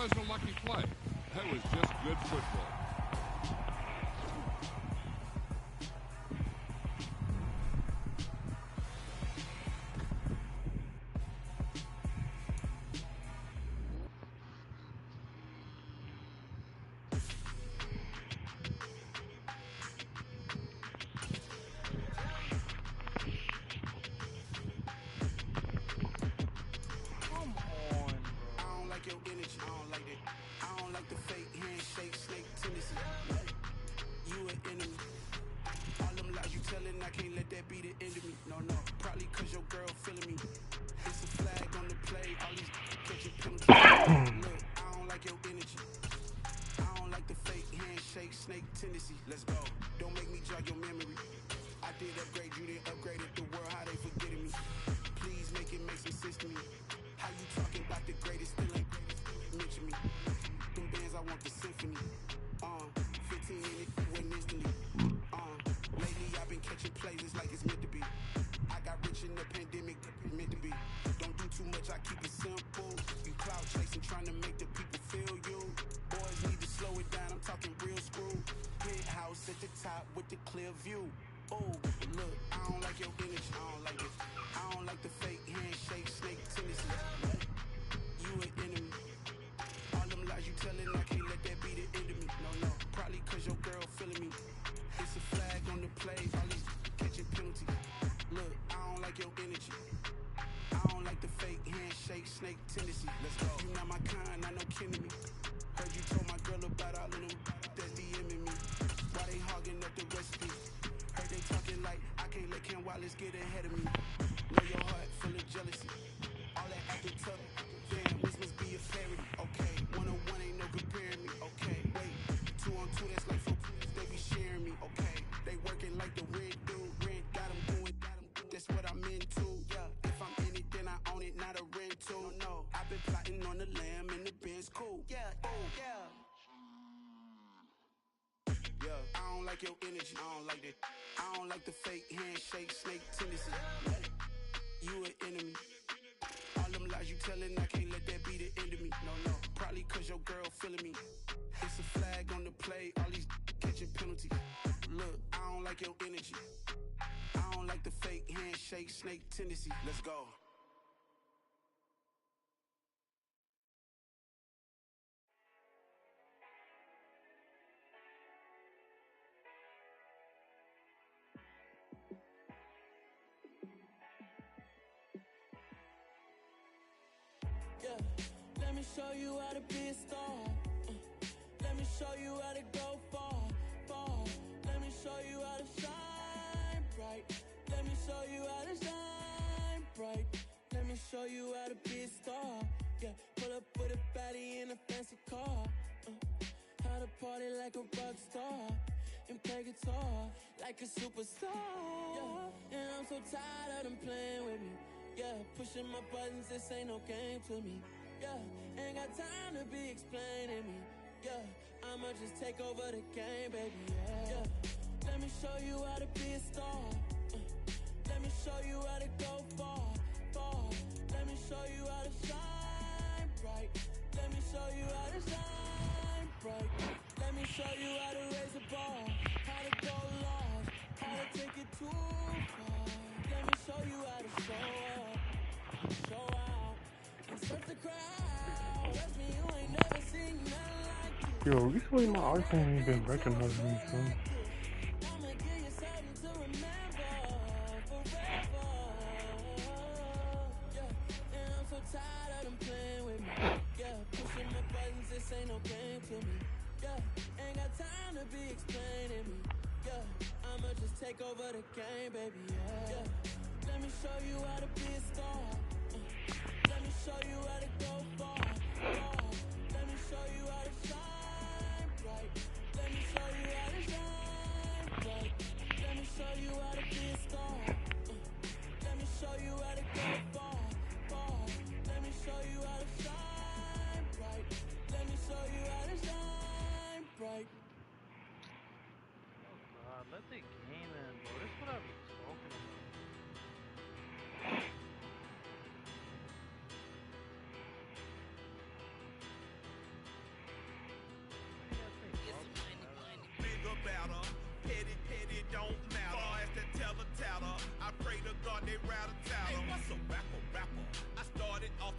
wasn't a lucky play. That was just good football. Let's go. Don't make me jog your memory. I did upgrade, you didn't upgrade it. The world, how they forgetting me. Please make it make some sense to me. How you talking about the greatest, still ain't mention me. Them bands, I want the symphony. 15 in it, went instantly. Lately I've been catching plays, it's like it's meant to be. I got rich in the pandemic, meant to be. Don't do too much, I keep it simple. You cloud chasing, trying to make the people feel you. Boys need to slow it down, I'm talking real screw. Penthouse at the top with the clear view. Oh, look, I don't like your energy, I don't like it. I don't like the fake handshake, snake tendencies. You an enemy. All them lies you telling, I can't let that be the end of me. No, probably cause your girl feeling me. It's a flag on the play, all these catching penalties. Look, I don't like your energy. I don't like the fake handshake, snake tendency. Let's go. You not my kind, I know kidding me. Heard you told my girl about all of them that's DMing me. Why they hogging up the recipe? Heard they talking like I can't let Ken Wallace get ahead of me. Know your heart full of jealousy. All that acting tough. Damn, this must be a parody. Okay, one-on-one ain't no comparing me. Okay, wait, 2-on-2 that's like four. They be sharing me. Okay, they working like the rent dude. Rent got them going. That's what I'm into. Yeah, if I'm in it, then I own it, not a rental. No, I've been plotting on the lamb and the Benz cool. Yeah, oh yeah. Yeah, I don't like your energy, I don't like that. I don't like the fake handshake, snake tendency. You an enemy. All them lies you telling, I can't let that be the end of me. No, probably cause your girl feeling me. It's a flag on the play, all these catching penalties. Look, I don't like your energy. I don't like the fake handshake, snake tendency. Let's go. Yeah, let me show you how to be a star. Let me show you how to go far, far. Let me show you how to shine bright. Let me show you how to shine bright. Let me show you how to be a star. Yeah, pull up with a baddie in a fancy car. How to party like a rock star and play guitar like a superstar. Yeah, and I'm so tired of them playing with me. Yeah, pushing my buttons, this ain't no game to me. Yeah, ain't got time to be explaining me. Yeah, I'ma just take over the game, baby. Yeah, let me show you how to be a star. Let me show you how to go far, far. Let me show you how to shine bright. Let me show you how to shine bright. Let me show you how to raise the bar, how to go large, how to take it too far. Let me show you how to show up, show out, and surf the crowd. Trust me, you ain't never seen nothing like this. Yo, recently my iPhone ain't been recognizing me, son. I'ma give you something to remember forever. Yeah, and I'm so tired of them playing with me. Yeah, pushing my buttons, this ain't no game to me. Yeah, ain't got time to be explaining me. Yeah, I'ma just take over the game, baby. Yeah, let me show you how to be a star. Let me show you how to go far, far. Let me show you how to shine bright. Let me show you how to shine bright. Let me show you how to be a star. Let me show you how to go far, far. Let me show you how to shine bright. Let me show you how to shine bright. Oh god, let the game in, bro. This is what I be talking about.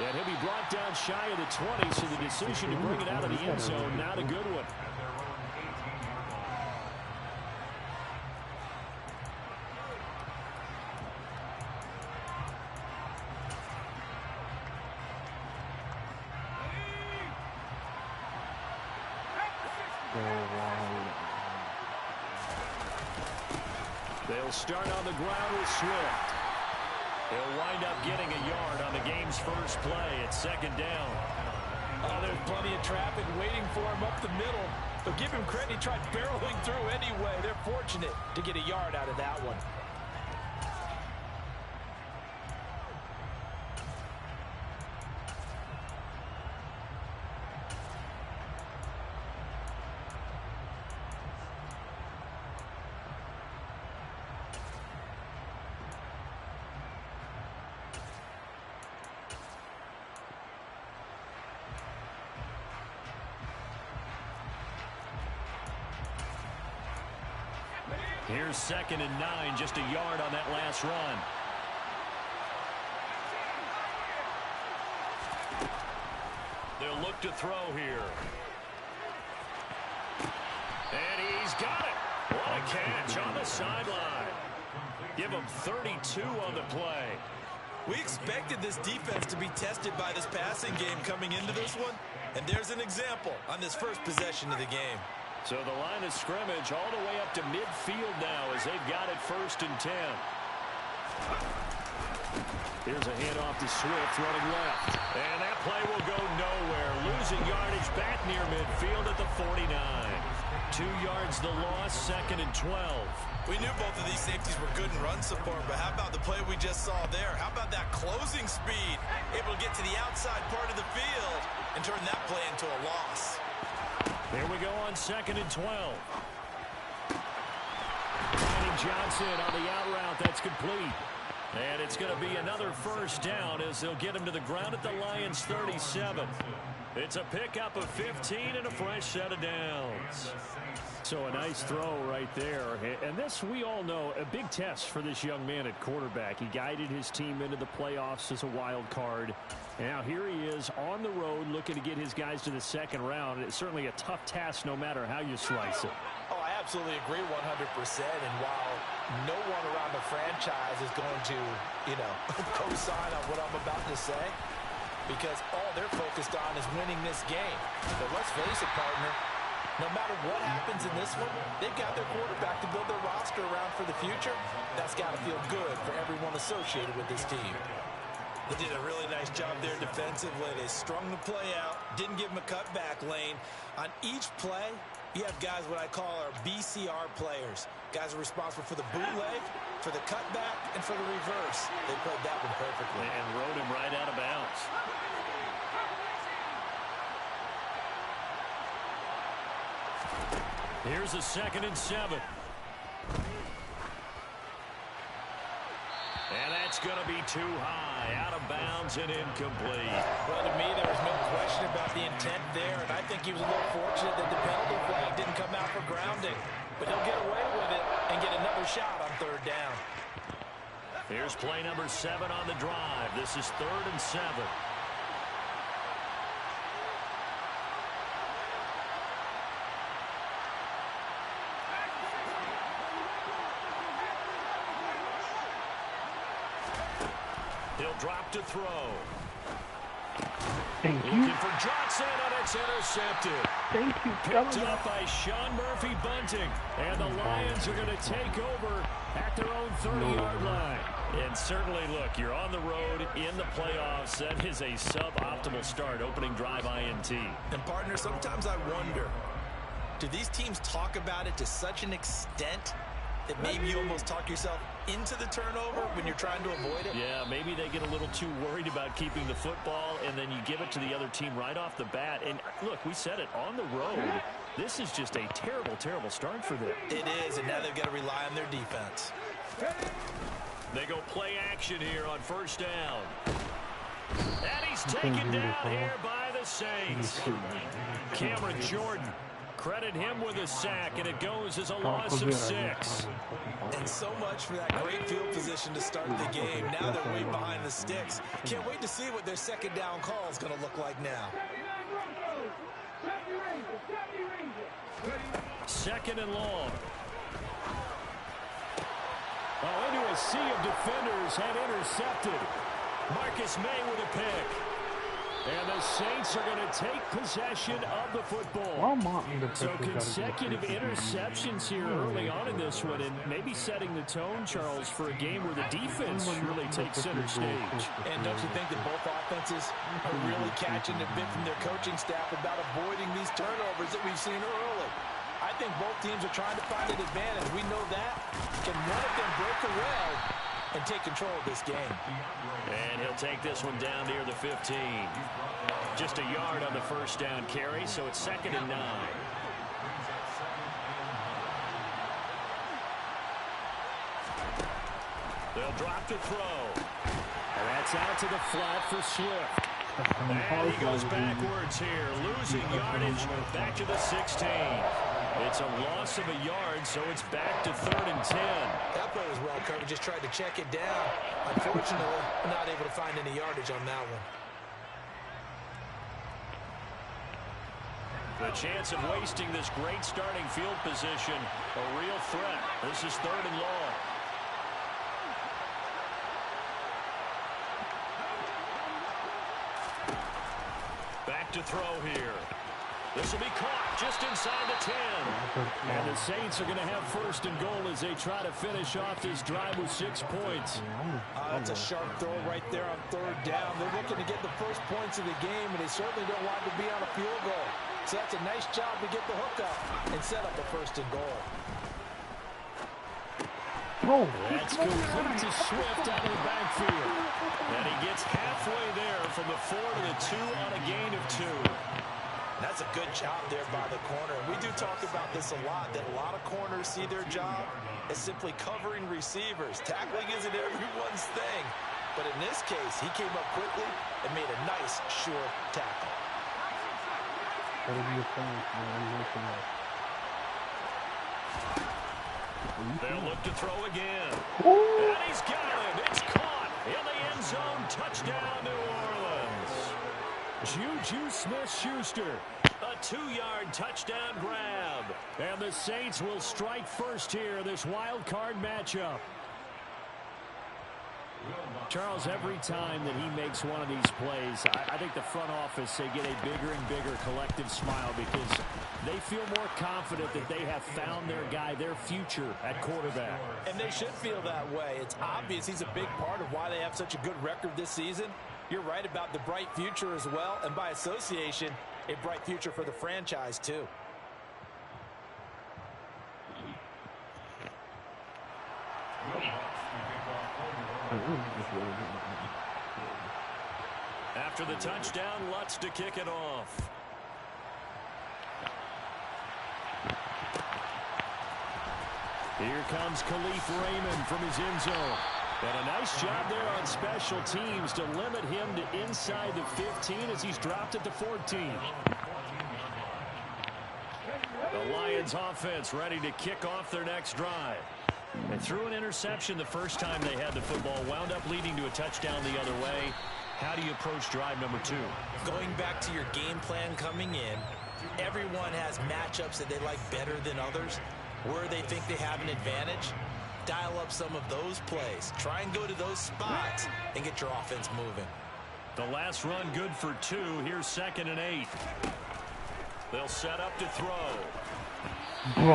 And he'll be brought down shy of the 20, so the decision to bring it out of the end zone, not a good one. They'll start on the ground with Swift. He'll wind up getting a yard on the game's first play at second down. Oh, there's plenty of traffic waiting for him up the middle. But give him credit, he tried barreling through anyway. They're fortunate to get a yard out of that one. Here's 2nd and 9, just a yard on that last run. They'll look to throw here. And he's got it. What a catch on the sideline. Give him 32 on the play. We expected this defense to be tested by this passing game coming into this one. And there's an example on this first possession of the game. So the line of scrimmage all the way up to midfield now as they've got it 1st and 10. Here's a handoff to Swift running left. And that play will go nowhere. Losing yardage back near midfield at the 49. 2 yards the loss, 2nd and 12. We knew both of these safeties were good in run support, but how about the play we just saw there? How about that closing speed? Able to get to the outside part of the field and turn that play into a loss. Here we go on 2nd and 12. Finding Johnson on the out route. That's complete. And it's going to be another first down as they'll get him to the ground at the Lions' 37. It's a pickup of 15 and a fresh set of downs. So a nice throw right there. And this, we all know, a big test for this young man at quarterback. He guided his team into the playoffs as a wild card. And now here he is on the road looking to get his guys to the 2nd round. It's certainly a tough task no matter how you slice it. Oh, I absolutely agree 100%. And while no one around the franchise is going to, co-sign on what I'm about to say, because all they're focused on is winning this game. But let's face it, partner, no matter what happens in this one, they've got their quarterback to build their roster around for the future. That's got to feel good for everyone associated with this team. They did a really nice job there defensively. They strung the play out, didn't give them a cutback lane. On each play, you have guys what I call our BCR players. Guys are responsible for the bootleg, for the cutback, and for the reverse. They played that one perfectly. And rode him right out of bounds. Here's a 2nd and 7. And that's going to be too high, out of bounds and incomplete. Well, to me, there was no question about the intent there, and I think he was a little fortunate that the penalty flag didn't come out for grounding. But he'll get away with it and get another shot on 3rd down. Here's play number 7 on the drive. This is 3rd and 7. He'll drop to throw. Thank you. Looking for Johnson, and it's intercepted. Thank you. Picked up by Sean Murphy Bunting. And the Lions are going to take over at their own 30-yard line. And certainly, look, you're on the road in the playoffs. That is a suboptimal start, opening drive INT. And, partner, sometimes I wonder, do these teams talk about it to such an extent that maybe you almost talk yourself into the turnover when you're trying to avoid it? Yeah, maybe they get a little too worried about keeping the football, and then you give it to the other team right off the bat. And, look, we said it, on the road, this is just a terrible, terrible start for them. It is, and now they've got to rely on their defense. They go play action here on 1st down. And he's taken down here by the Saints. Cameron Jordan credit him with a sack, and it goes as a loss of 6. And so much for that great field position to start the game. Now they're way behind the sticks. Can't wait to see what their second down call is going to look like now. Second and long. Oh, into a sea of defenders and intercepted. Marcus May with a pick. And the Saints are going to take possession of the football. So consecutive interceptions here early on in this one, and maybe setting the tone, Charles, for a game where the defense really takes center stage. And don't you think that both offenses are really catching a bit from their coaching staff about avoiding these turnovers that we've seen early? I think both teams are trying to find an advantage. We know that. Can one of them break away and take control of this game? And he'll take this one down near the 15. Just a yard on the first down carry, so it's 2nd and 9. They'll drop to throw. And that's out to the flat for Swift. And he goes backwards here, losing yardage back to the 16. It's a loss of a yard, so it's back to 3rd and 10. That play was well covered, just tried to check it down. Unfortunately, not able to find any yardage on that one. The chance of wasting this great starting field position, a real threat. This is 3rd and long. Back to throw here. This will be caught just inside the 10. And the Saints are going to have 1st and goal as they try to finish off this drive with 6 points. That's a sharp throw right there on 3rd down. They're looking to get the first points of the game, and they certainly don't want to be on a field goal. So that's a nice job to get the hook up and set up the 1st and goal. That's complete to Swift out of the backfield. And he gets halfway there from the 4 to the 2 on a gain of 2. That's a good job there by the corner. We do talk about this a lot, that a lot of corners see their job as simply covering receivers. Tackling isn't everyone's thing. But in this case, he came up quickly and made a nice, sure tackle. They'll look to throw again. And he's got it. It's caught in the end zone. Touchdown, New Orleans. Juju Smith-Schuster. A 2-yard touchdown grab. And the Saints will strike first here, this wild card matchup. Charles, every time that he makes one of these plays, I think the front office, they get a bigger and bigger collective smile because they feel more confident that they have found their guy, their future at quarterback. And they should feel that way. It's obvious he's a big part of why they have such a good record this season. You're right about the bright future as well, and by association, a bright future for the franchise too. After the touchdown, Lutz to kick it off. Here comes Khalif Raymond from his end zone. And a nice job there on special teams to limit him to inside the 15 as he's dropped at the 14. The Lions offense ready to kick off their next drive. They threw an interception the first time they had the football, wound up leading to a touchdown the other way. How do you approach drive number 2? Going back to your game plan coming in, everyone has matchups that they like better than others, where they think they have an advantage. Dial up some of those plays. Try and go to those spots and get your offense moving. The last run good for 2. Here's 2nd and 8. They'll set up to throw.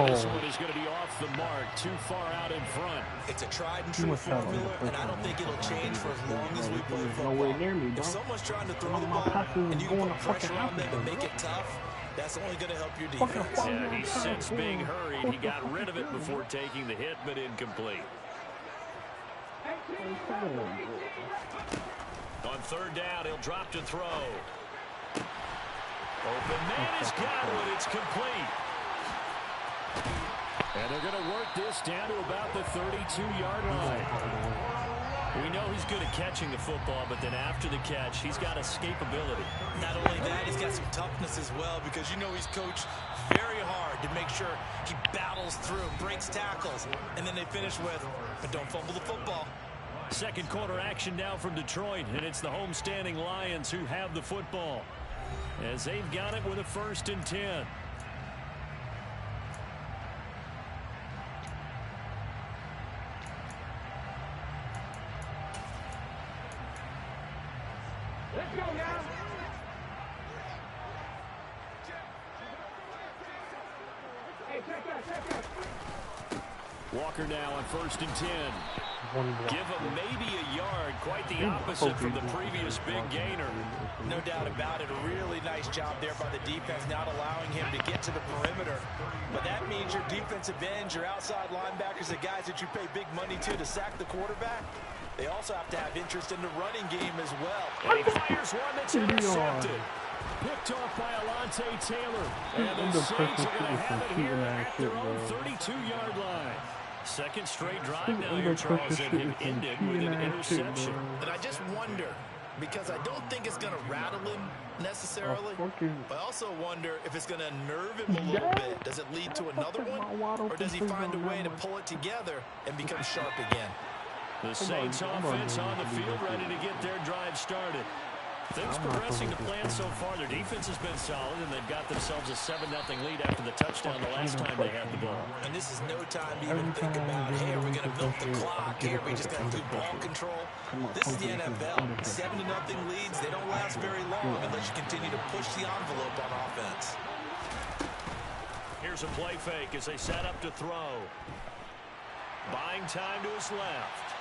This one is going to be off the mark, too far out in front. It's a tried and true formula, and I don't think it'll change for as long as we play football. If someone's trying to throw the ball and you can put pressure on them and make it tough, that's only going to help your defense. Yeah, he's since being hurried. He got rid of it before taking the hit, but incomplete. On 3rd down, he'll drop to throw. Open man has got it. It's complete. And they're going to work this down to about the 32-yard line. We know he's good at catching the football, but then after the catch, he's got escapability. Not only that, he's got some toughness as well, because you know he's coached very hard to make sure he battles through, breaks tackles, and then they finish with, but don't fumble the football. Second quarter action now from Detroit, and it's the homestanding Lions who have the football, as they've got it with a 1st and 10. Let's go now. Hey, check that. Walker now on 1st and 10. Give him maybe a yard, quite the opposite from the previous big gainer. No doubt about it. A really nice job there by the defense, not allowing him to get to the perimeter. But that means your defensive ends, your outside linebackers, the guys that you pay big money to sack the quarterback, they also have to have interest in the running game as well. And he fires one that's intercepted. Picked off by Alontae Taylor. And the Saints are going to have it here at their own 32-yard line. Second straight drive now here, Charles, and have ended with an interception. And I just wonder, because I don't think it's going to rattle him necessarily, but I also wonder if it's going to nerve him a little bit. Does it lead to another one, or does he find a way to pull it together and become sharp again? The Saints offense on the field, ready to get their drive started. Things progressing to plan so far. Their defense has been solid, and they've got themselves a 7-0 lead after the touchdown the last time they had the ball. And this is no time to even think about, hey, are we going to milk the clock here? We just got to do ball control. This is the NFL. 7-0 leads. They don't last very long unless you continue to push the envelope on offense. Here's a play fake as they set up to throw. Buying time to his left.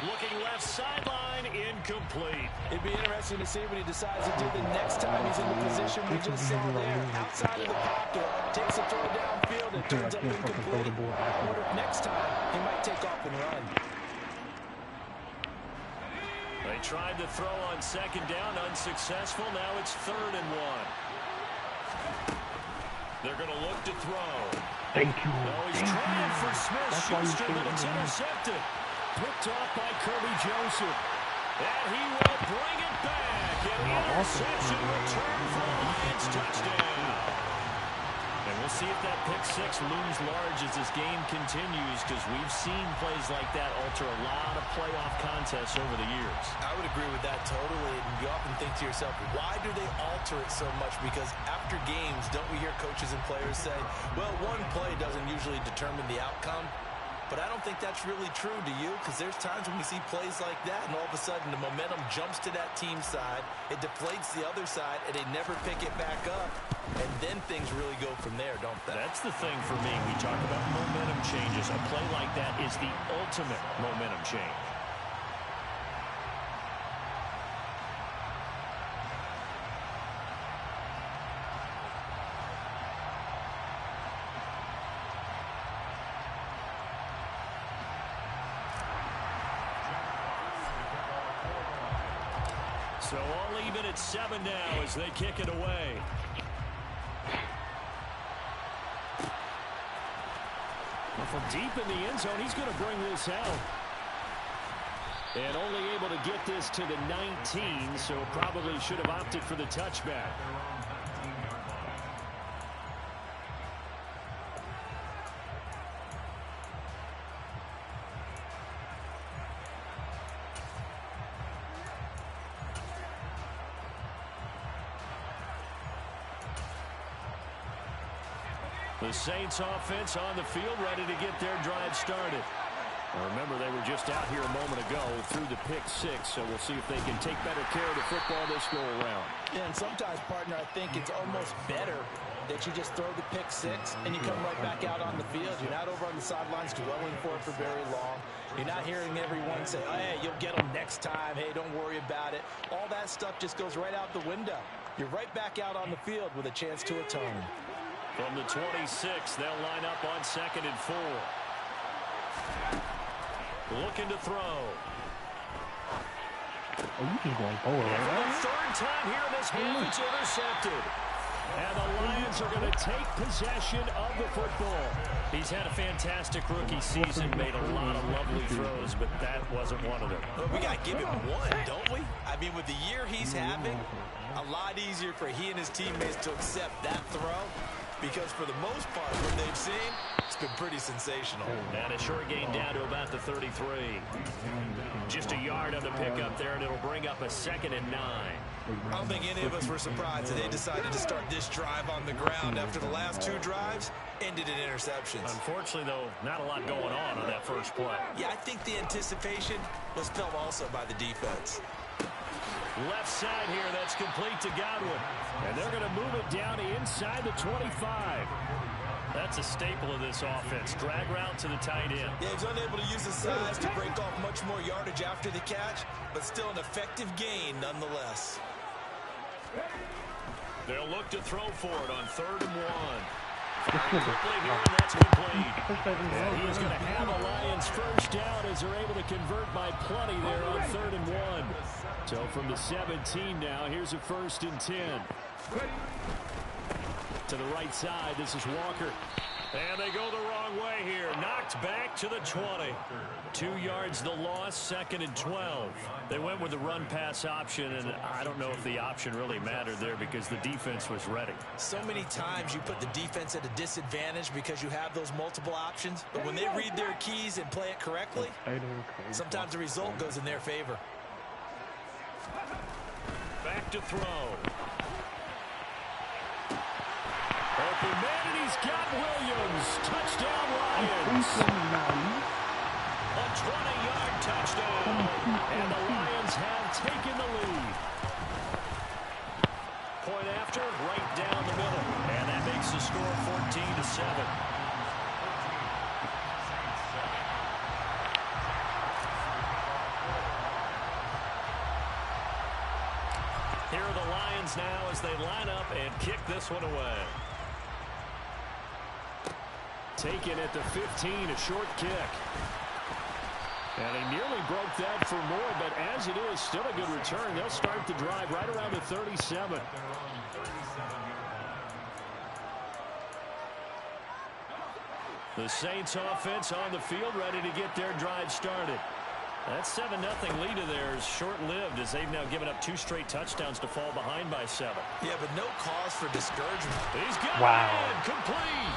Looking left sideline, incomplete. It'd be interesting to see what he decides to do the next time he's in the position we just saw there. Outside of the pocket, takes a throw downfield and turns up incomplete. I wonder if next time he might take off and run. They tried to throw on 2nd down, unsuccessful. Now it's 3rd and 1. They're going to look to throw. Thank you. Oh, he's trying for Smith-Schuster, but it's intercepted. Picked off by Kirby Joseph. And he will bring it back. An interception return for the Lions touchdown. And we'll see if that pick 6 looms large as this game continues, because we've seen plays like that alter a lot of playoff contests over the years. I would agree with that totally. And you often think to yourself, why do they alter it so much? Because after games, don't we hear coaches and players say, well, one play doesn't usually determine the outcome? But I don't think that's really true, do you? Because there's times when we see plays like that, and all of a sudden the momentum jumps to that team side, it deflates the other side, and they never pick it back up. And then things really go from there, don't they? That's the thing for me. We talk about momentum changes. A play like that is the ultimate momentum change. So all even at 7 now as they kick it away. Well, from deep in the end zone, he's going to bring this out. And only able to get this to the 19, so probably should have opted for the touchback. The Saints offense on the field, ready to get their drive started. Now remember, they were just out here a moment ago through the pick 6, so we'll see if they can take better care of the football this go around. Yeah, and sometimes, partner, I think it's almost better that you just throw the pick 6 and you come right back out on the field. You're not over on the sidelines dwelling for it for very long. You're not hearing everyone say, oh, hey, you'll get them next time. Hey, don't worry about it. All that stuff just goes right out the window. You're right back out on the field with a chance to atone. From the 26, they'll line up on 2nd and 4. Looking to throw. Oh, you just going forward right now? For the 3rd time here in this half, it's intercepted. And the Lions are going to take possession of the football. He's had a fantastic rookie season, made a lot of lovely throws, but that wasn't one of them. Well, we got to give him one, don't we? I mean, with the year he's having, a lot easier for he and his teammates to accept that throw, because for the most part, what they've seen, it's been pretty sensational. And a short gain down to about the 33. Just a yard on the pickup there, and it'll bring up a 2nd and 9. I don't think any of us were surprised that they decided to start this drive on the ground after the last 2 drives ended in interceptions. Unfortunately, though, not a lot going on that first play. Yeah, I think the anticipation was felt also by the defense. Left side here, that's complete to Godwin. And they're going to move it down inside the 25. That's a staple of this offense. Drag route to the tight end. Yeah, he's unable to use his size to break off much more yardage after the catch, but still an effective gain nonetheless. They'll look to throw for it on 3rd and 1. Quickly here, and that's complete. And he is going to have a Lions first down as they're able to convert by plenty there on 3rd and 1. So from the 17 now, here's a 1st and 10. To the right side, this is Walker. And they go the wrong way here. Knocked back to the 20. 2 yards the loss, 2nd and 12. They went with the run-pass option, and I don't know if the option really mattered there because the defense was ready. So many times you put the defense at a disadvantage because you have those multiple options. But when they read their keys and play it correctly, sometimes the result goes in their favor. Back to throw. Open man, and he's got Williams. Touchdown, Lions. A 20-yard touchdown. And the Lions have taken the lead. Point after, right down the middle. And that makes the score 14-7. Here are the Lions now as they line up and kick this one away. Taken at the 15, a short kick. And he nearly broke that for more, but as it is, still a good return. They'll start the drive right around the 37. The Saints offense on the field, ready to get their drive started. That 7-0 lead of theirs short-lived as they've now given up 2 straight touchdowns to fall behind by 7. Yeah, but no cause for discouragement. He's got it complete.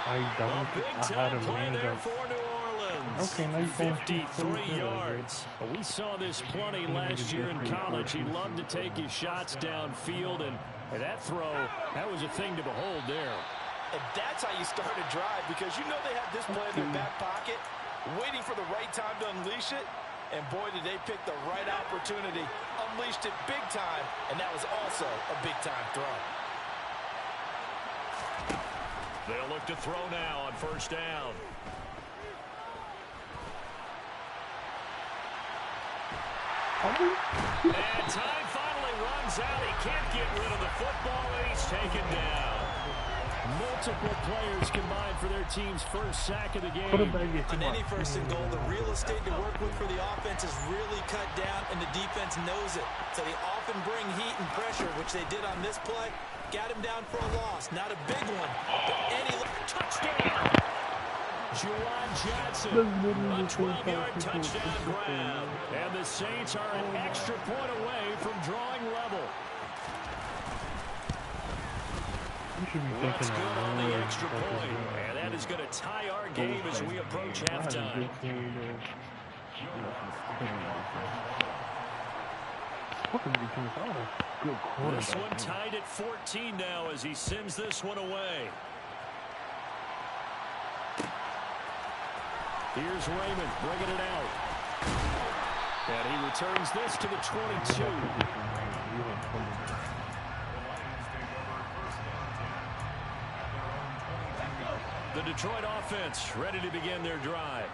I don't. A big-time play there for New Orleans. Okay, now you 53 yards. We saw this plenty last year in college. He loved to take his shots downfield, and that throw, that was a thing to behold there. And that's how you start a drive, because you know they have this play in their back pocket, waiting for the right time to unleash it. And boy, did they pick the right opportunity. Unleashed it big time, and that was also a big-time throw. They'll look to throw now on 1st down. And time finally runs out. He can't get rid of the football, and he's taken down. Multiple players combined for their team's first sack of the game. On any 1st and goal, the real estate to work with for the offense is really cut down, and the defense knows it. So they often bring heat and pressure, which they did on this play. Got him down for a loss. Not a big one, but any touchdown. Juwan Johnson, a 12-yard touchdown grab. And the Saints are an extra point away from drawing level. What's good on the extra point? And that is going to tie our game as we approach halftime. This one tied at 14 now as he sends this one away. Here's Raymond bringing it out. And he returns this to the 22. The Detroit offense ready to begin their drive.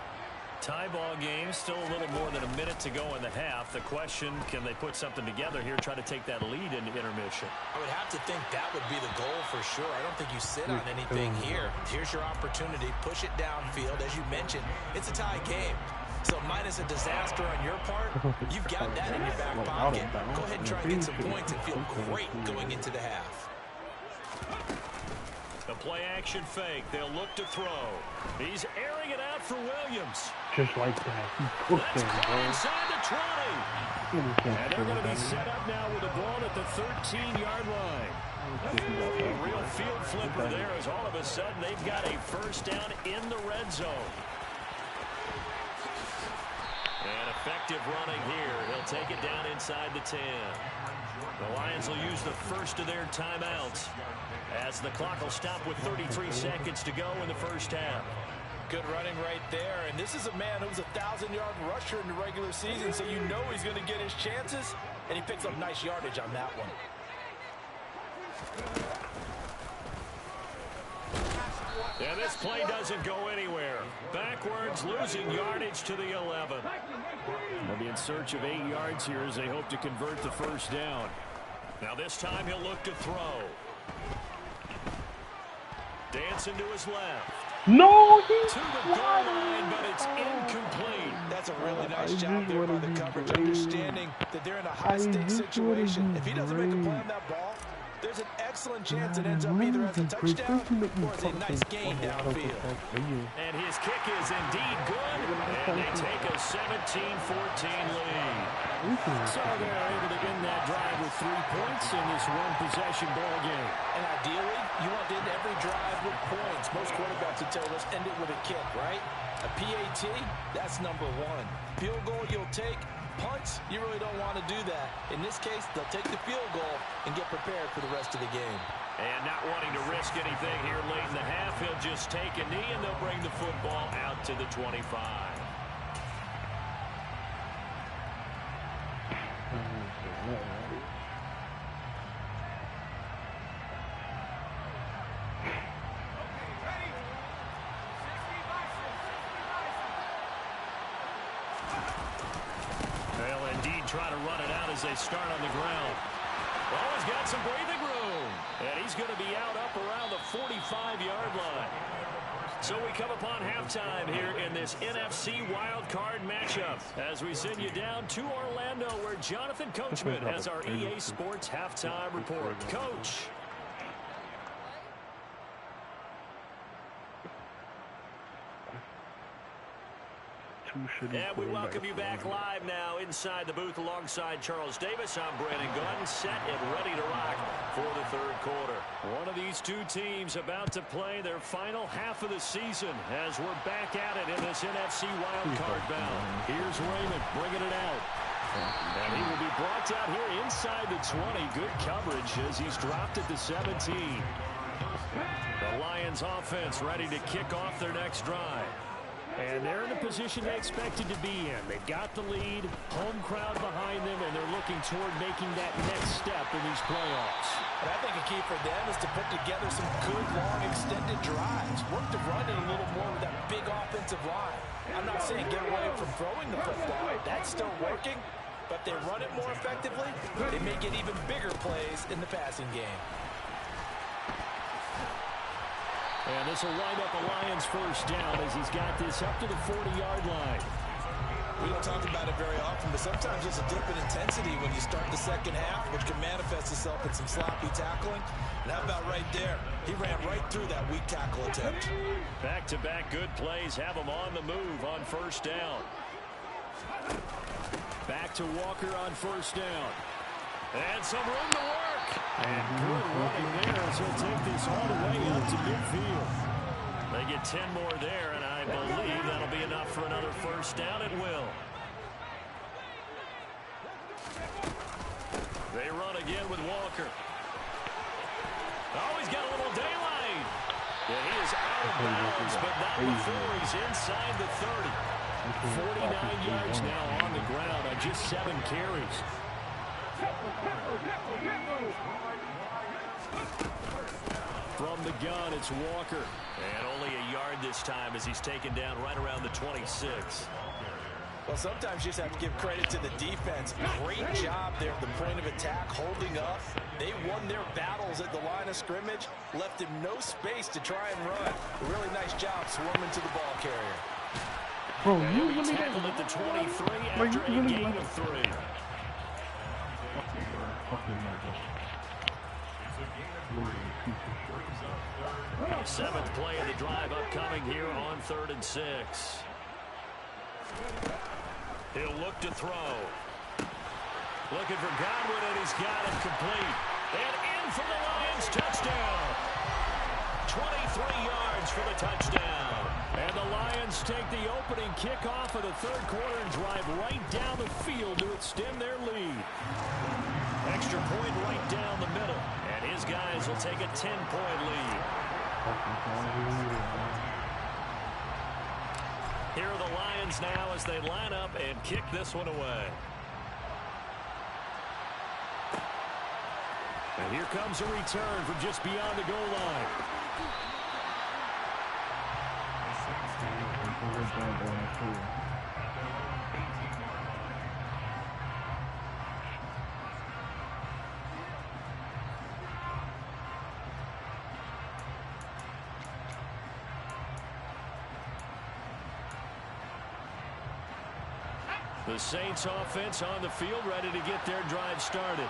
Tie ball game, still a little more than a minute to go in the half. The question, can they put something together here, try to take that lead into intermission? I would have to think that would be the goal for sure. I don't think you sit on anything here. Here's your opportunity. Push it downfield. As you mentioned, it's a tie game. So minus a disaster on your part, you've got that in your back pocket. Go ahead and try and get some points and feel great going into the half. play action fake. They'll look to throw. He's airing it out for Williams. Just like that. That's caught inside the 20. And they're going to be set up now with the ball at the 13-yard line. A real field flipper there as all of a sudden they've got a first down in the red zone. And effective running here. He'll take it down inside the 10. The Lions will use the first of their timeouts as the clock will stop with 33 seconds to go in the first half. Good running right there. And this is a man who's a 1,000-yard rusher in the regular season, so you know he's going to get his chances. And he picks up nice yardage on that one. Yeah, this play doesn't go anywhere. Backwards, losing yardage to the 11. They'll be in search of 8 yards here as they hope to convert the first down. Now this time he'll look to throw. Dancing to his left. No, to the goal line, but it's incomplete. That's a really nice job there by the coverage, understanding that they're in a high-stakes situation. If he doesn't make a play on that ball, there's an excellent chance it ends up either as a touchdown or as a nice gain downfield. And his kick is indeed good, and they take a 17-14 lead. So they're able to end that drive with 3 points in this one-possession ball game. And ideally, you want to end every drive with points. Most quarterbacks would tell us end it with a kick, right? A PAT, that's number 1. Field goal you'll take. Punts, you really don't want to do that. In this case, they'll take the field goal and get prepared for the rest of the game. And not wanting to risk anything here late in the half, he'll just take a knee and they'll bring the football out to the 25. Try to run it out as they start on the ground. Oh, he's got some breathing room. And he's going to be out up around the 45-yard line. So we come upon halftime here in this NFC wildcard matchup as we send you down to Orlando where Jonathan Coachman has our EA Sports halftime report. Coach. And we welcome you back live now inside the booth alongside Charles Davis. I'm Brandon Gunn, set and ready to rock for the third quarter. One of these two teams about to play their final half of the season as we're back at it in this NFC wildcard bout. Here's Raymond bringing it out. And he will be brought out here inside the 20. Good coverage as he's dropped at the 17. The Lions offense ready to kick off their next drive. And they're in the position they expected to be in. They've got the lead, home crowd behind them, and they're looking toward making that next step in these playoffs. And I think a key for them is to put together some good, long, extended drives. Work the run in a little more with that big offensive line. I'm not saying get away from throwing the football. That's still working. But they run it more effectively, they may get even bigger plays in the passing game. And this will wind up a Lions first down as he's got this up to the 40-yard line. We don't talk about it very often, but sometimes there's a dip in intensity when you start the second half, which can manifest itself in some sloppy tackling. And how about right there? He ran right through that weak tackle attempt. Back-to-back good plays have him on the move on first down. Back to Walker on first down. And some room to work. And good running there as he'll take this all the way up to midfield. They get 10 more there, and I believe that'll be enough for another first down. It will. They run again with Walker. Oh, he's got a little daylight. Yeah, he is out of bounds, but not before he's inside the 30. 49 yards now on the ground on just 7 carries. From the gun, it's Walker. And only a yard this time as he's taken down right around the 26. Well, sometimes you just have to give credit to the defense. Great job there at the point of attack, holding up. They won their battles at the line of scrimmage, left him no space to try and run. A really nice job swarming to the ball carrier. Bro, you really tackled at the 23 after a gain of 3. Seventh play of the drive upcoming here on 3rd and 6. He'll look to throw. Looking for Godwin, and he's got it complete. And in for the Lions touchdown. 23 yards for the touchdown. And the Lions take the opening kickoff of the 3rd quarter and drive right down the field to extend their lead. Extra point right down the middle. And his guys will take a 10-point lead. Here are the Lions now as they line up and kick this one away. And here comes a return from just beyond the goal line. The Saints offense on the field, ready to get their drive started.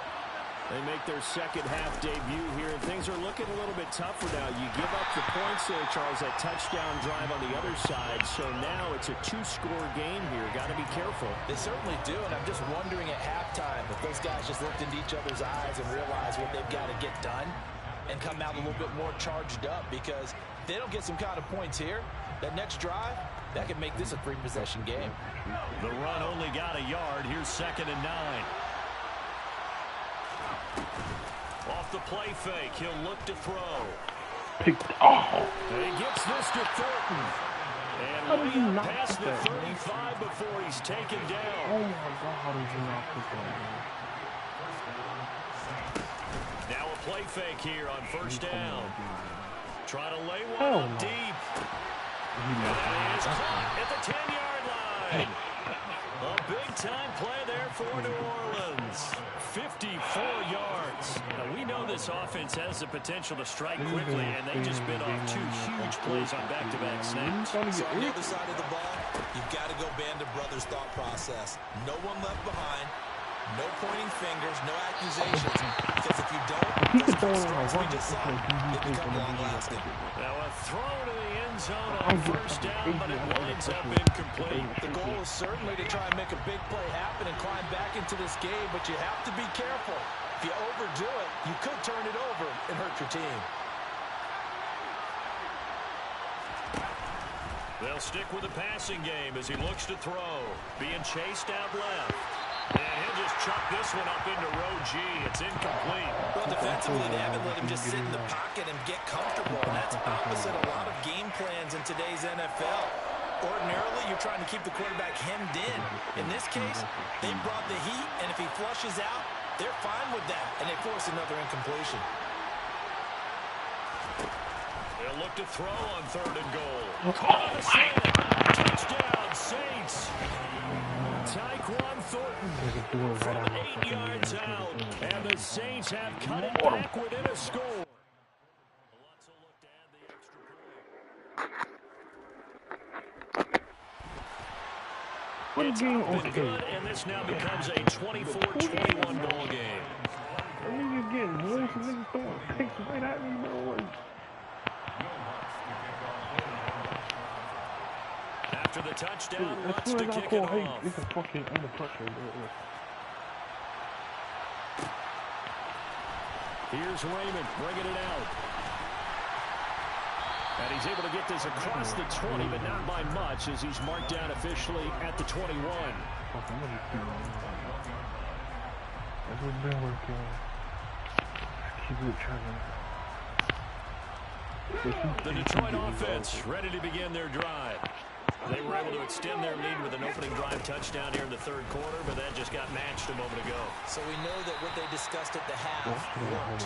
They make their second half debut here, and things are looking a little bit tougher now. You give up the points there, Charles, that touchdown drive on the other side. So now it's a 2-score game here. Got to be careful. They certainly do, and I'm just wondering at halftime if those guys just looked into each other's eyes and realized what they've got to get done and come out a little bit more charged up, because if they don't get some kind of points here, that next drive, that could make this a 3-possession game. The run only got a yard. Here's 2nd and 9. Off the play fake, he'll look to throw. And he gets this to Thornton. And way up past the 35 before he's taken down. Oh my God, how did you not put that? Now a play fake here on 1st down. Try to lay one up deep. And it's caught at the 10-yard line. A big-time play there for New Orleans. 54 yards. Now, we know this offense has the potential to strike quickly, and they just bit off 2 huge plays on back-to-back snaps. So on the other side of the ball, you've got to go Band of Brothers thought process. No one left behind. No pointing fingers, no accusations. Because if you don't, those strikes we just saw, they become long-lasting. Now a throw to the end zone on 1st down, but it winds up incomplete. The goal is certainly to try and make a big play happen and climb back into this game, but you have to be careful. If you overdo it, you could turn it over and hurt your team. They'll stick with the passing game as he looks to throw. Being chased out left. And he'll just chuck this one up into row G. It's incomplete. Well, defensively, they haven't let him just sit in the pocket and get comfortable. And that's opposite a lot of game plans in today's NFL. Ordinarily, you're trying to keep the quarterback hemmed in. In this case, they brought the heat, and if he flushes out, they're fine with that, and they force another incompletion. They'll look to throw on 3rd and goal. Caught on the slant. Touchdown, Saints. Tyquan Thornton from 8 yards out, and the Saints have cut it back within a score. Alonso looked to add the extra point. It's been good, and this now becomes a 24-21 ball game. I mean, you're getting worse and niggas throwing picks right at me, bro. After the touchdown, Dude, wants to kick it off. It's a fucking under pressure, bro. Here's Raymond bringing it out. And he's able to get this across the 20, but not by much, as he's marked down officially at the 21. That's what's been working. Keep it chugging. The Detroit offense ready to begin their drive. They were able to extend their lead with an opening drive touchdown here in the 3rd quarter, but that just got matched a moment ago. So we know that what they discussed at the half worked.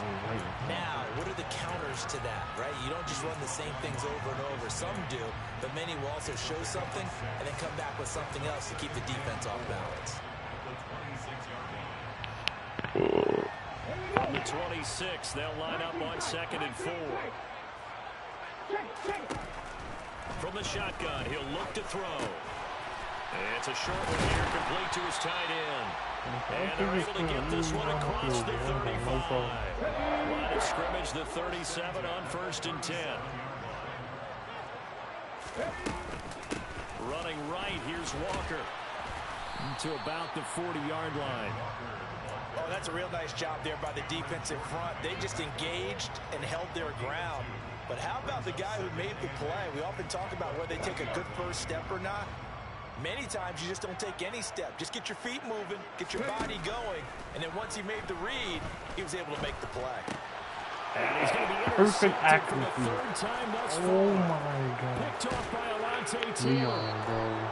Now, what are the counters to that, right? You don't just run the same things over and over. Some do, but many will also show something and then come back with something else to keep the defense off balance. From the 26, they'll line up on 2nd and 4. From the shotgun, he'll look to throw. And it's a short one here, complete to his tight end. And they're able to get this one across the 35. Line of scrimmage, the 37 on 1st and 10. Running right, here's Walker. To about the 40-yard line. Oh, that's a real nice job there by the defensive front. They just engaged and held their ground. But how about the guy who made the play? We often talk about whether they take a good first step or not. Many times you just don't take any step. Just get your feet moving, get your body going, and then once he made the read, he was able to make the play. And he's going to be Perfect intercepted for the accuracy. 3rd time thus far. Oh my god. Picked off by Alontae Taylor. Leon, bro.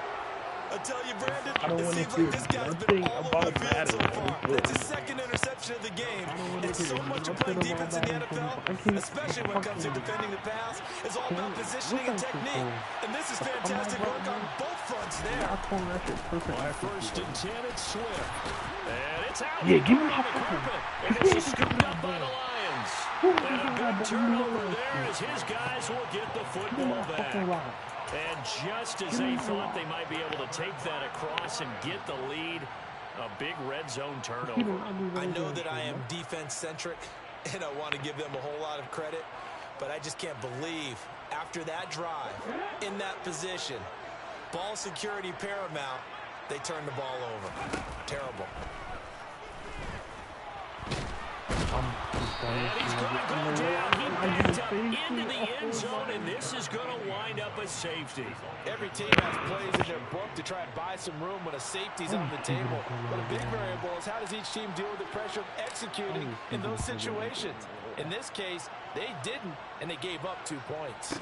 I tell you, Brandon, I don't it want seems to like see this guy's one been thing all over about the field Madden. so far. That's his 2nd interception of the game. It's so much of playing defense in the NFL, especially when it comes to defending the pass. It's all about positioning and technique. And this is fantastic work on both fronts there. On 1st and 10, it's Swift. And it's out. Yeah, give me on the carpet. And it's scooped up by the Lions. And a big turnover there as his guys will get the football back. And just as they thought they might be able to take that across and get the lead, a big red zone turnover. I know that I am defense-centric, and I want to give them a whole lot of credit, but I just can't believe after that drive, in that position, ball security paramount, they turned the ball over. Terrible. And he's going to go down. He backed up into the end zone, and this is going to wind up a safety. Every team has plays in their book to try and buy some room when a safety's on the table. But a big variable is how does each team deal with the pressure of executing in those situations. In this case, they didn't, and they gave up 2 points.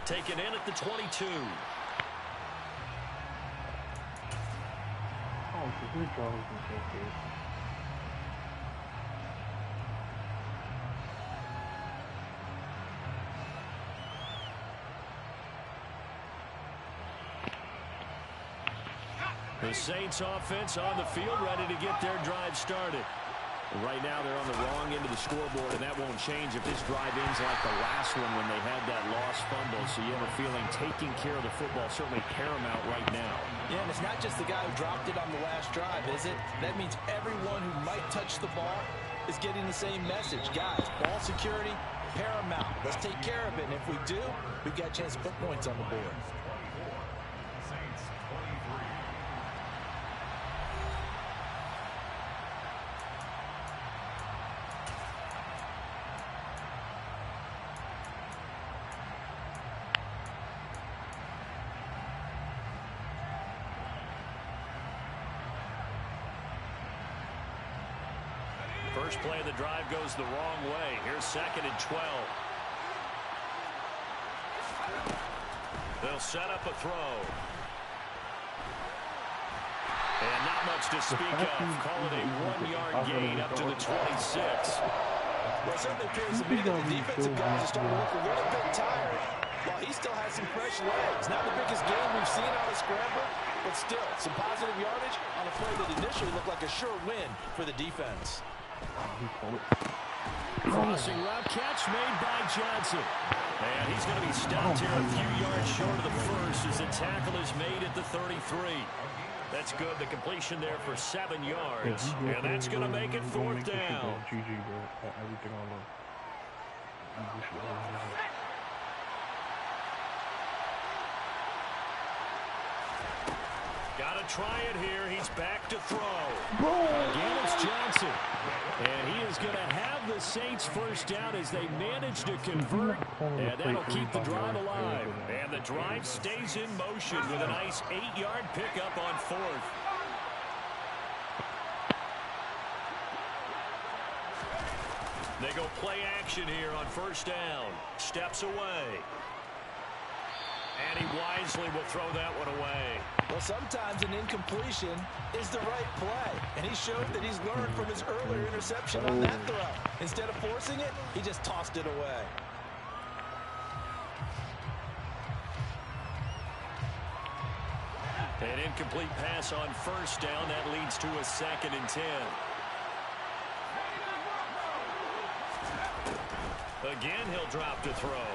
Taken in at the 22. Oh, good job. The Saints offense on the field, ready to get their drive started. Right now they're on the wrong end of the scoreboard, and that won't change if this drive ends like the last one when they had that lost fumble. So you have a feeling taking care of the football certainly paramount right now. Yeah, and it's not just the guy who dropped it on the last drive, is it? That means everyone who might touch the ball is getting the same message. Guys, ball security, paramount. Let's take care of it, and if we do, we've got a chance to put points on the board. First play of the drive goes the wrong way. Here's 2nd and 12. They'll set up a throw. And not much to speak of. Call it a 1-yard gain up to the 26. Well, it certainly appears to me that the defensive guys are starting to look a little bit tired, while he still has some fresh legs. Not the biggest game we've seen out of Scrambler, but still, some positive yardage on a play that initially looked like a sure win for the defense. Crossing route catch made by Johnson. And he's going to be stopped here a few yards short of the first as the tackle is made at the 33. That's good. The completion there for 7 yards. And that's going to make it 4th down. GG, bro. Everything I love. Got to try it here. He's back to throw. Again, it's Johnson. And he is going to have the Saints first down as they manage to convert. And that'll keep the drive alive. And the drive stays in motion with a nice 8-yard pickup on 4th. They go play action here on 1st down. Steps away. And he wisely will throw that one away. Well, sometimes an incompletion is the right play. And he showed that he's learned from his earlier interception on that throw. Instead of forcing it, he just tossed it away. An incomplete pass on 1st down. That leads to a 2nd and 10. Again, he'll drop to throw.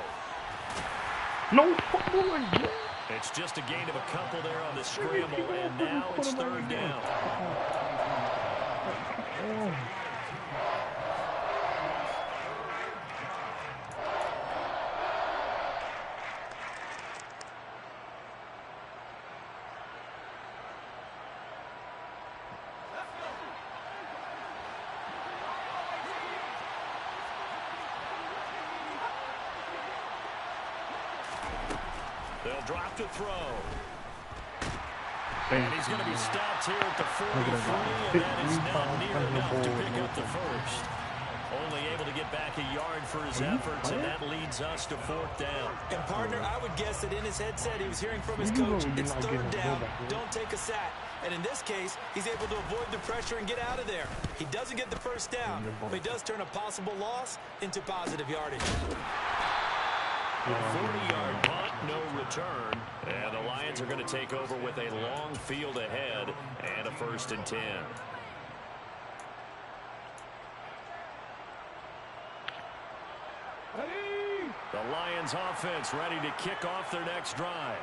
No, oh my God. It's just a gain of a couple there on the scramble, and now it's 3rd down. They'll drop to throw. And he's going to be stopped here at the 43, and that is not near enough to pick up the first. Only able to get back a yard for his efforts, and that leads us to 4th down. And, partner, I would guess that in his headset he was hearing from his coach, it's 3rd down, don't take a sack. And in this case, he's able to avoid the pressure and get out of there. He doesn't get the first down, but he does turn a possible loss into positive yardage. A 40-yard punt, no return, and the Lions are going to take over with a long field ahead and a 1st and 10. The Lions offense ready to kick off their next drive.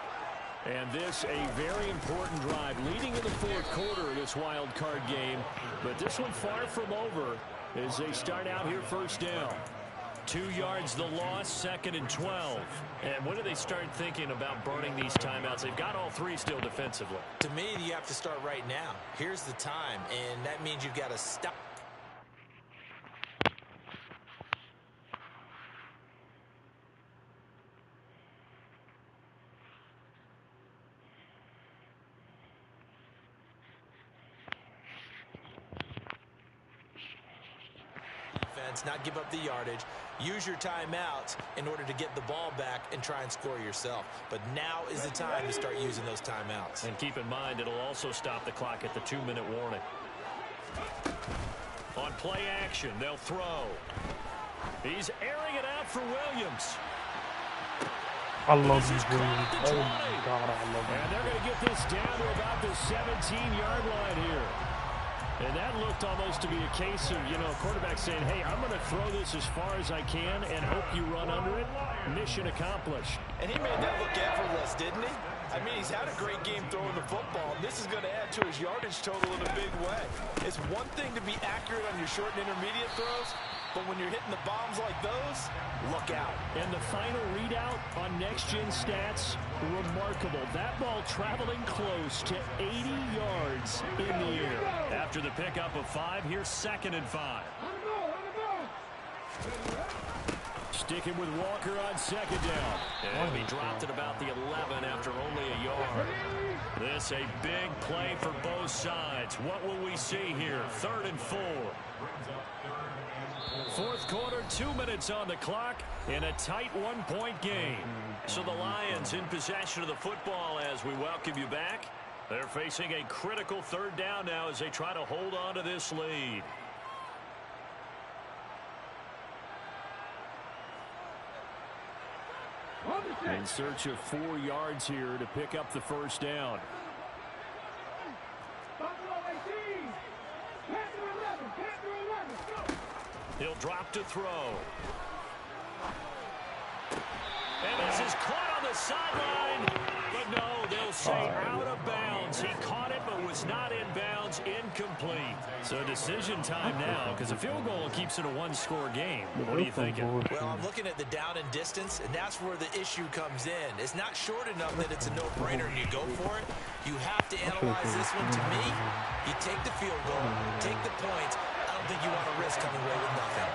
And this a very important drive leading in the 4th quarter of this wild card game. But this one far from over as they start out here 1st down. 2 yards the loss, 2nd and 12. And when do they start thinking about burning these timeouts? They've got all 3 still defensively. To me, you have to start right now. Here's the time, and that means you've got to stop. Not give up the yardage. Use your timeouts in order to get the ball back and try and score yourself. But now is the time to start using those timeouts. And keep in mind, it'll also stop the clock at the 2-minute warning. On play action, they'll throw. He's airing it out for Williams. I love these Williams. Oh my God, I love him. And they're going to get this down to about the 17-yard line here. And that looked almost to be a case of, you know, a quarterback saying, hey, I'm going to throw this as far as I can and hope you run under it. Mission accomplished. And he made that look effortless, didn't he? I mean, he's had a great game throwing the football, and this is going to add to his yardage total in a big way. It's one thing to be accurate on your short and intermediate throws, but when you're hitting the bombs like those, look out. And the final readout on next-gen stats, remarkable. That ball traveling close to 80 yards in the air. After the pickup of 5, here's 2nd and 5. Sticking with Walker on 2nd down. And he dropped at about the 11 after only a yard. This a big play for both sides. What will we see here? 3rd and 4. 4th quarter, 2 minutes on the clock in a tight 1-point game. So the Lions in possession of the football as we welcome you back. They're facing a critical 3rd down now as they try to hold on to this lead. In search of 4 yards here to pick up the 1st down. He'll drop to throw. And this is caught on the sideline. But no, they'll say out of bounds. He caught it but was not in bounds. Incomplete. So decision time now because a field goal keeps it a 1-score game. What are you thinking? Well, I'm looking at the down and distance, and that's where the issue comes in. It's not short enough that it's a no-brainer and you go for it. You have to analyze this one. To me, you take the field goal, take the points. I don't think you want to risk coming away with nothing.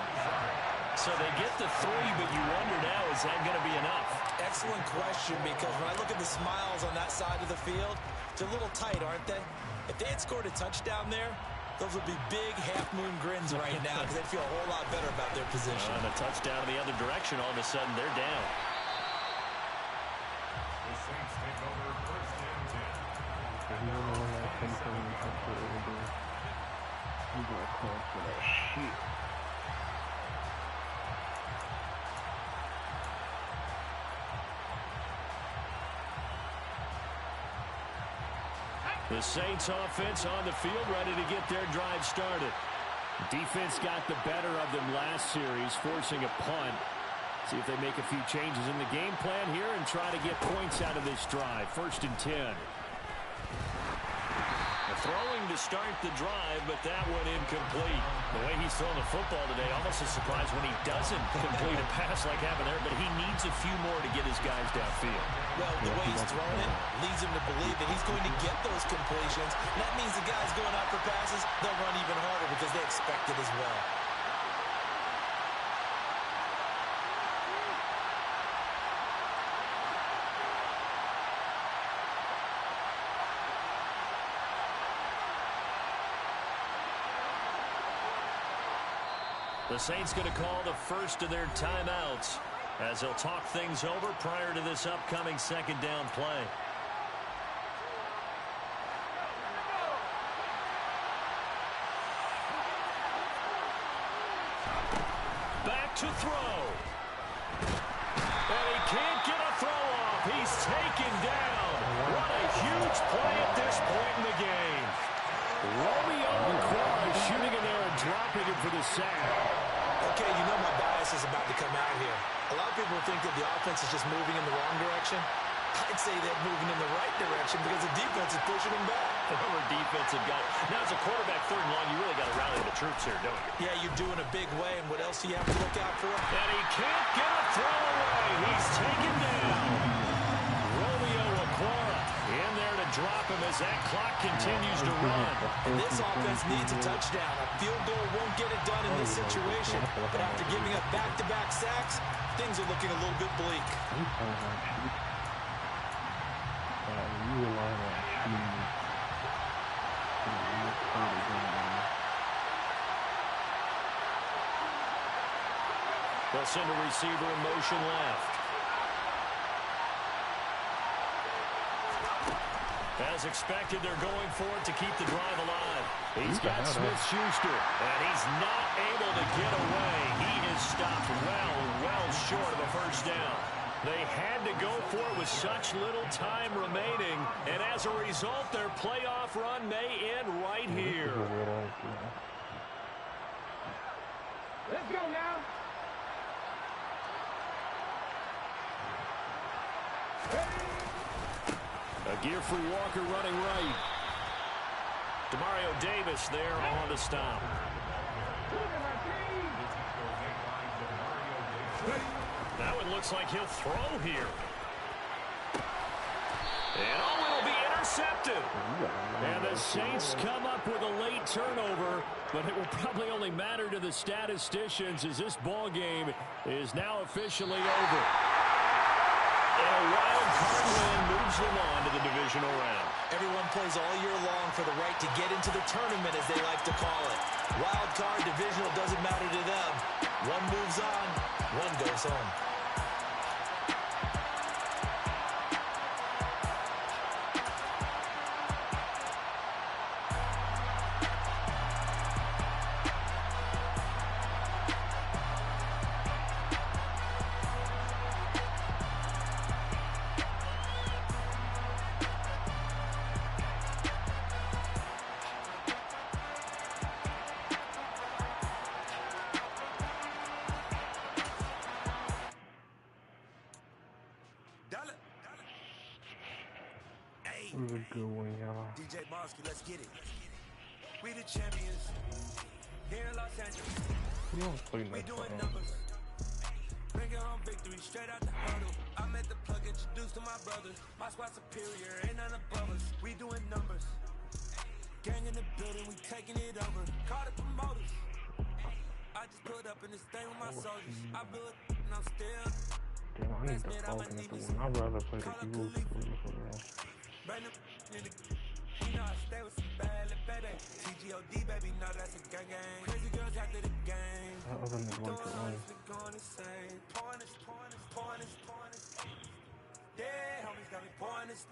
So they get the 3, but you wonder now, is that going to be enough? Excellent question, because when I look at the smiles on that side of the field, they're a little tight, aren't they? If they had scored a touchdown there, those would be big half-moon grins right now because they'd feel a whole lot better about their position. And a touchdown in the other direction, all of a sudden they're down. The Saints take over 1st and 10. The Saints offense on the field ready to get their drive started. Defense got the better of them last series, forcing a punt. See if they make a few changes in the game plan here and try to get points out of this drive. 1st and 10. Throwing to start the drive, but that one incomplete. The way he's throwing the football today, almost a surprise when he doesn't complete a pass like happened there, but he needs a few more to get his guys downfield. Well, the way he's throwing it leads him to believe that he's going to get those completions. And that means the guys going out for passes, they'll run even harder because they expect it as well. The Saints going to call the first of their timeouts as they'll talk things over prior to this upcoming second down play. Back to throw. And he can't get a throw off. He's taken down. What a huge play at this point in the game. Romeo McQuarrie shooting in there and dropping it for the sack. Okay, you know my bias is about to come out here. A lot of people think that the offense is just moving in the wrong direction. I'd say they're moving in the right direction because the defense is pushing them back. Whatever defensive guy. Now, as a quarterback, third and long, you really got to rally the troops here, don't you? Yeah, you're doing a big way, and what else do you have to look out for? And he can't get a throw away. He's taken down. Romeo McQuarrie in there to drop him as that clock continues to run. And this offense needs a touchdown. A field goal won't get it done in this situation. But after giving up back-to-back sacks, things are looking a little bit bleak. They'll send a receiver in motion left. As expected, they're going for it to keep the drive alive. He's got Smith-Schuster, and he's not able to get away. He is stopped well short of a first down. They had to go for it with such little time remaining, and as a result, their playoff run may end right here. Let's go now. A gear-free Walker running right. Demario Davis there on the stop. Now it looks like he'll throw here. And it'll be intercepted. And the Saints come up with a late turnover, but it will probably only matter to the statisticians as this ball game is now officially over. And a wild card win moves them on to the divisional round. Everyone plays all year long for the right to get into the tournament, as they like to call it. Wild card, divisional, doesn't matter to them. One moves on, one goes home. DJ Bosky, let's get it. We the champions here in Los Angeles. We doing numbers. Bringing home victory straight out the huddle. I met the plug, introduced to my brothers. My squad superior, ain't none above us. We doing numbers. Gang in the building, we taking it over. Call the promoters. I just put up in this thing with my soldiers. I built and I'm still. Damn, I need the Falcons to win. I'd rather play the Eagles for real. You know I stay with some bad little baby. TGOD baby, no that's a gang gang. Crazy girls after the game. That other nigga went to win. Going insane. Pouring this. Yeah, homies got me pouring this.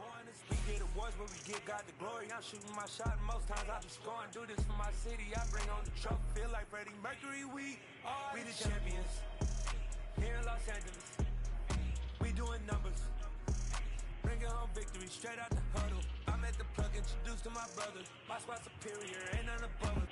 We get awards where we give God the glory. I'm shooting my shot and most times I be scoring. Do this for my city. I bring on the trophy. Feel like Freddie Mercury. We the champions here in Los Angeles. We doing numbers. Bringing home victory straight out the huddle. I met the plug, introduced to my brothers. My squad superior, ain't none above us.